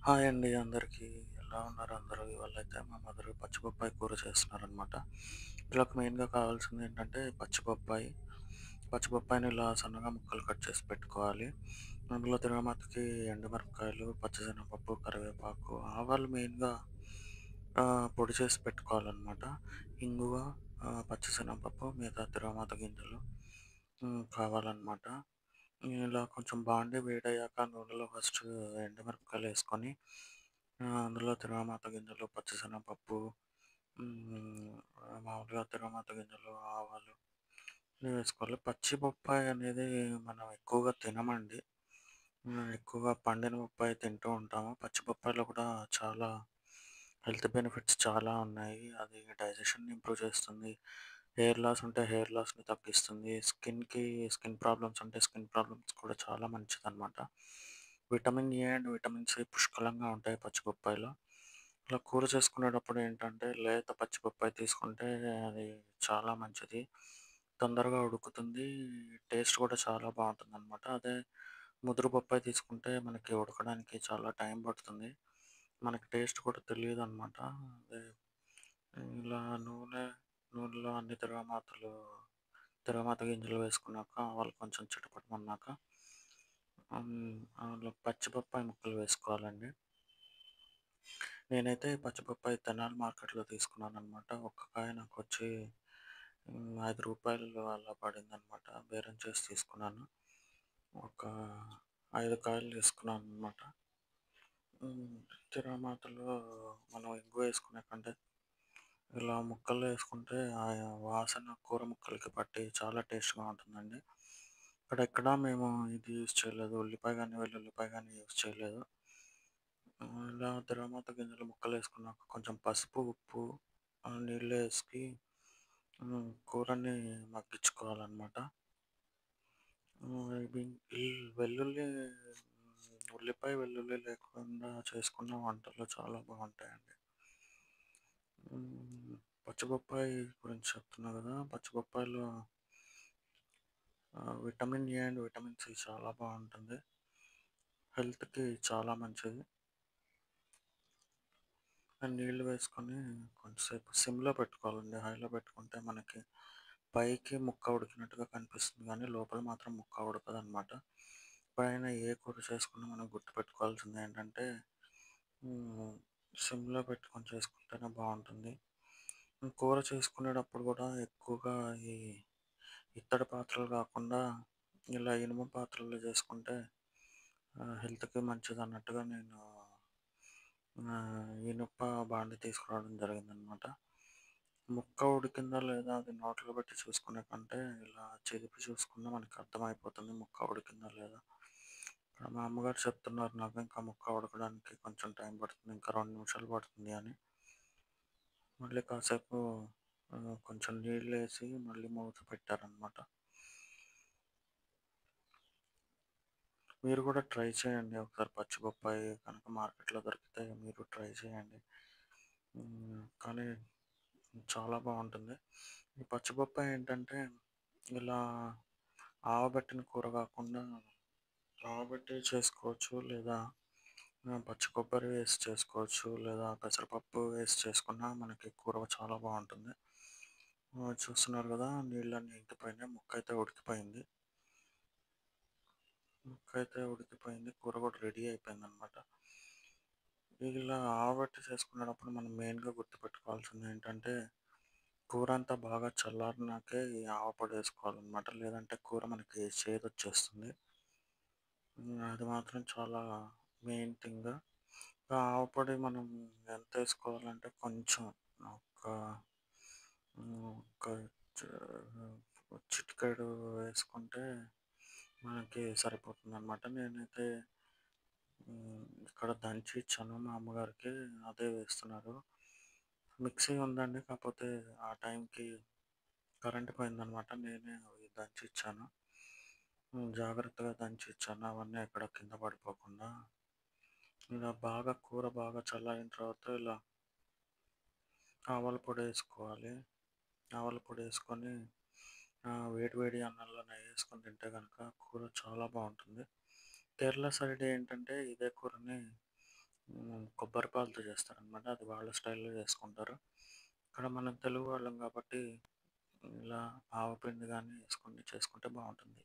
Hi అండి అందరికీ. ఎలా ఉన్నారు అందరూ? ఇవాళైతే మా మదర్ పచ్చి బొప్పాయి కూర చేస్తున్నారనమాట. ఇందులోకి మెయిన్‌గా కావాల్సిందేంటంటే పచ్చి బొప్పాయిని ఇలా సన్నగా ముక్కలు కట్ చేసి పెట్టుకోవాలి. అందులో తిరగమాతకి ఎండుమిరపకాయలు, పచ్చిశనగపప్పు, కరివేపాకు, ఆవాలు మెయిన్‌గా పొడి చేసి పెట్టుకోవాలనమాట. ఇంగువ, పచ్చిశనగపప్పు, మిగతా తిరగమాత గింజలు కావాలనమాట. ఇలా కొంచెం బాండీ వేడయ్యాక నూనెలో ఫస్ట్ ఎండుమిరపకాయలేసుకొని అందులో తిరగమాత గింజలు, పచ్చిశనగపప్పు, మామూలుగా తిరగమాత గింజలు, ఆవాలు ఇవి వేసుకోవాలి. పచ్చి బొప్పాయి అనేది మనం ఎక్కువగా తినమండి. ఎక్కువగా పండిన బొప్పాయి తింటూ ఉంటాము. పచ్చి బొప్పాయిలో కూడా చాలా హెల్త్ బెనిఫిట్స్ చాలా ఉన్నాయి. అది డైజెషన్‌ని ఇంప్రూవ్ చేస్తుంది. హెయిర్ లాస్ ఉంటే హెయిర్ లాస్‌ని తగ్గిస్తుంది. స్కిన్ ప్రాబ్లమ్స్ ఉంటే స్కిన్ ప్రాబ్లమ్స్ కూడా చాలా మంచిదనమాట. Vitamin A and vitamin C పుష్కలంగా ఉంటాయి పచ్చి బొప్పాయిలో. ఇలా కూర చేసుకునేటప్పుడు ఏంటంటే లేత పచ్చి బొప్పాయి తీసుకుంటే అది చాలా మంచిది. తొందరగా ఉడుకుతుంది. టేస్ట్ కూడా చాలా బావుంటుందనమాట. అదే ముదురు బొప్పాయి తీసుకుంటే మనకి ఉడకడానికి చాలా టైం పడుతుంది. మనకి టేస్ట్ కూడా తెలియదనమాట. అదే ఇలా నూనెలో అన్ని తిరగమాత గింజలు వేసుకున్నాక, ఆవాలు కొంచెం చిటపటమన్నాక అందులో పచ్చి బొప్పాయి ముక్కలు వేసుకోవాలండి. నేనైతే పచ్చి బొప్పాయి తెనాలి మార్కెట్‌లో తీసుకున్నాననమాట. ఒక్క కాయ నాకొచ్చి రూ. 5 అలా పడిందనమాట. బేరం చేసి తీసుకున్నాను. ఒక 5 కాయలు తీసుకున్నాననమాట. హ్మ్. తిరగమాతలో మనం ఇంగువేసుకునే కంటే ఇలా ముక్కల్లో ఏసుకుంటే ఆ వాసన కూర ముక్కలకి పట్టి చాలా టేస్ట్‌గా ఉంటుందండి. ఇక్కడెక్కడ మేము ఇది యూజ్ చేయలేదు. ఉల్లిపాయ గాని, వెల్లుల్లిపాయ గాని యూజ్ చేయలేదు. ఇలా తిరగమాత గింజలు ముక్కలేసుకున్నాక కొంచెం పసుపు, ఉప్పు, నీళ్ళేసి కూరని మగ్గించుకోవాలనమాట. ఇవి ఈ వెల్లుల్లి ఉల్లిపాయ, వెల్లుల్లి లేకుండా చేసుకున్న వంటలు చాలా బావుంటాయండి. పచ్చిబొప్పాయి గురించి చెప్తున్నా గదా! పచ్చిబొప్పాయిలో vitamin A and vitamin C చాలా బావుంటుంది. హెల్త్‌కి చాలా మంచిది. నీళ్ళు వేసుకొని కొంచెంసేపు సిమ్‌లో పెట్టుకోవాలండి. హైలో పెట్టుకుంటే మనకి పైకి ముక్క ఉడికినట్టుగా కనిపిస్తుంది గానీ, లోపల మాత్రం ముక్క ఉడకదనమాట. ఎప్పుడైనా ఏ కూర చేసుకున్నా మనం గుర్తుపెట్టుకోవాల్సిందేంటంటే హ్మ్. సిమ్‌లో పెట్టుకొని చేసుకుంటేనే బావుంటుంది. కూర చేసుకునేటప్పుడు గూడా ఎక్కువగా ఈ ఇత్తడి పాత్రలు గాకుండా ఇలా ఇనుము పాత్రల్లో చేసుకుంటే హెల్త్‌కి మంచిదన్నట్టుగా నేను ఇనుప బాండీ తీసుకురావడం జరిగిందనమాట. ముక్క ఉడికిందా లేదా అది నోట్లో పెట్టి చూసుకునే కంటే ఇలా చెరిపి చూసుకున్నా మనకు అర్థమైపోతుంది ముక్క ఉడికిందా లేదా. మా అమ్మగారు చెప్తున్నారు నాకు ఇంకా ముక్క ఉడకడానికి కొంచెం టైం పడుతుంది. ఇంకా 2 నిమిషాలు పడుతుంది అని. మళ్ళీ కాసేపు కొంచెం నీళ్ళేసి మళ్ళీ మూత పెట్టారనమాట. మీరు కూడా ట్రై చేయండి. ఒకసారి పచ్చి బొప్పాయి కనుక మార్కెట్‌లో దొరికితే మీరు ట్రై చేయండి. కానీ చాలా బావుంటుంది. ఈ పచ్చి బొప్పాయి ఏంటంటే ఇలా ఆవబెట్టిన కూర కాకుండా ఆవబెట్టి చేసుకోవచ్చు. లేదా పచ్చి కొబ్బరి వేసి చేసుకోవచ్చు. లేదా పెసరపప్పు వేసి చేసుకున్నా మనకి కూర చాలా బావుంటుంది. చూస్తున్నారు గదా! నీళ్ళన్నీ ఇంకిపోయినాయి. ముక్కయితే ఉడికిపోయింది. కూర కూడా రెడీ అయిపోయిందనమాట. ఇలా ఆవబెట్టి చేసుకునేటప్పుడు మనం మెయిన్‌గా గుర్తుపెట్టుకోవాల్సిందేంటంటే కూరంతా బాగా చల్లారినాకే ఈ ఆవపొడేసుకోవాలనమాట. లేదంటే కూర మనకి చేదొచ్చేస్తుంది. అది మాత్రం చాలా మెయిన్ థింగ్. ఆవపొడి మనం ఎంతేసుకోవాలంటే కొంచెం ఒక ఒక చ చిటికెడు వేసుకుంటే మనకి సరిపోతుందనమాట. నేనైతే ఇక్కడ దంచి ఇచ్చాను మా అమ్మగారికి. అదే వేస్తున్నారు. మిక్సీ ఉందండి. కాకపోతే ఆ టైంకి కరెంట్ పోయిందనమాట. నేనే అవి దంచిచ్చాను. జాగ్రత్తగా దంచిచ్చాను. అవన్నీ ఎక్కడ కింద పడిపోకుండా. ఇలా కూర బాగా చల్లారిన తర్వాత ఇలా ఆవాల పొడేసుకోవాలి. ఆవాల పొడేసుకొని వేడి వేడి అన్నంలో నెయ్యేసుకొని తింటే గనక కూర చాలా బావుంటుంది. కేరళ సైడ్ ఏంటంటే ఇదే కూరని కొబ్బరి పాలతో చేస్తారనమాట. అది వాళ్ళ స్టైల్‌లో చేసుకుంటారు. ఇక్కడ మనం తెలుగు వాళ్ళం కాబట్టి ఇలా ఆవపిండి గాని ఏసుకొని చేసుకుంటే బావుంటుంది.